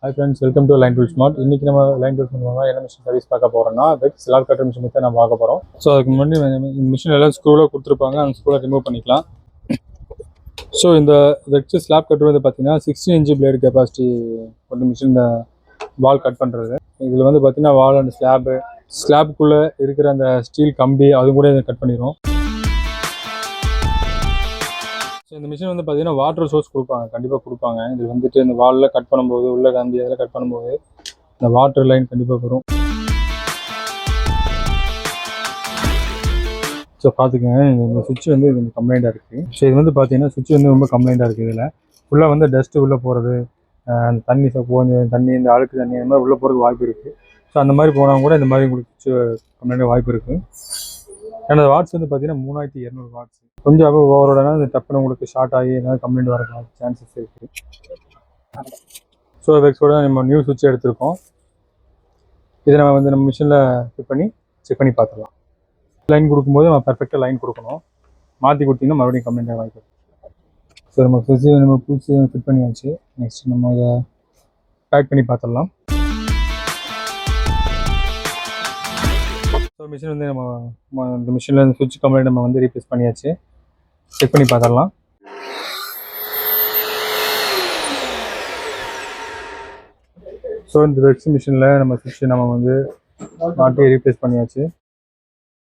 Hi friends, welcome to Line Tool Smart. இன்னைக்கு நம்ம line tool பண்ணுவாங்க என்ன மிஷின் சர்வீஸ் பார்க்க போறோம்னா வெக்ஸ் ஸ்லாப் கட்டர் மிஷின் பற்றி நம்ம பார்க்க போகிறோம். ஸோ அதுக்கு முன்னாடி மிஷின் எல்லாம் ஸ்க்ரூவில் கொடுத்துருப்பாங்க, அந்த ஸ்க்ரூவில் ரிமூவ் பண்ணிக்கலாம். ஸோ இந்த வெக்ஸ் ஸ்லாப் கட்டர் வந்து பார்த்தீங்கன்னா 16 இன்ச் பிளேடு கெப்பாசிட்டி கொண்டு மிஷின் இந்த வால் கட் பண்ணுறது. இதில் வந்து பார்த்தீங்கன்னா வால் அண்ட் ஸ்லாப்புக்குள்ளே இருக்கிற அந்த ஸ்டீல் கம்பி அது கூட இதை கட் பண்ணிடும். ஸோ இந்த மிஷின் வந்து பார்த்தீங்கன்னா வாட்டர் சோர்ஸ் கொடுப்பாங்க, கண்டிப்பாக கொடுப்பாங்க. இது வந்துட்டு இந்த வாலில் கட் பண்ணும்போது உள்ள கம்பி அதில் கட் பண்ணும்போது இந்த வாட்டர் லைன் கண்டிப்பாக வரும். ஸோ பார்த்துக்கோங்க, இந்த சுவிட்ச் வந்து இது கம்ப்ளைண்ட்டாக இருக்குது. ஸோ இது வந்து பார்த்தீங்கன்னா சுவிட்ச் வந்து ரொம்ப கம்ப்ளைண்ட்டாக இருக்குது. இதில் ஃபுல்லாக வந்து டஸ்ட்டு உள்ளே போகிறது, அந்த தண்ணி கொஞ்சம் தண்ணி இந்த அழுக்கு தண்ணி அந்த மாதிரி உள்ளே போகிறதுக்கு வாய்ப்பு இருக்குது. ஸோ அந்த மாதிரி போனால் கூட இந்த மாதிரி உங்களுக்கு சுவிட்ச் கம்ப்ளைண்ட்டாக வாய்ப்பு இருக்குது. ஏன்னா வாட்ஸ் வந்து பார்த்தீங்கன்னா 3200 வாட்ஸ். கொஞ்சம் அப்போ ஓவரோடனா இந்த டப்புன்னு உங்களுக்கு ஷார்ட் ஆகி ஏதாவது கம்ப்ளைண்ட் வர சான்சஸ் இருக்குது. ஸோ வெக்ஸோட நம்ம நியூ சுவிட்ச் எடுத்திருக்கோம். இதை நம்ம வந்து நம்ம மிஷினில் ஃபிட் பண்ணி செக் பண்ணி பார்த்துக்கலாம். லைன் கொடுக்கும்போது நம்ம பர்ஃபெக்டாக லைன் கொடுக்கணும். மாற்றி கொடுத்தீங்கன்னா மறுபடியும் கம்ப்ளைண்ட் வாய்ப்பு. ஸோ நம்ம புதுசு ஃபிட் பண்ணியாச்சு. நெக்ஸ்ட் நம்ம இதை பேக் பண்ணி பார்த்துடலாம். ஸோ மிஷின் வந்து நம்ம இந்த மிஷினில் இந்த சுவிட்ச் கம்ப்ளைண்ட் நம்ம வந்து ரீப்ளேஸ் பண்ணியாச்சு. செக் பண்ணி பார்த்துடலாம். ஸோ இந்த வெக்ஸ் மிஷினில் நம்ம சுவிட்ச் நம்ம வந்து மாட்டி ரீப்ளேஸ் பண்ணியாச்சு.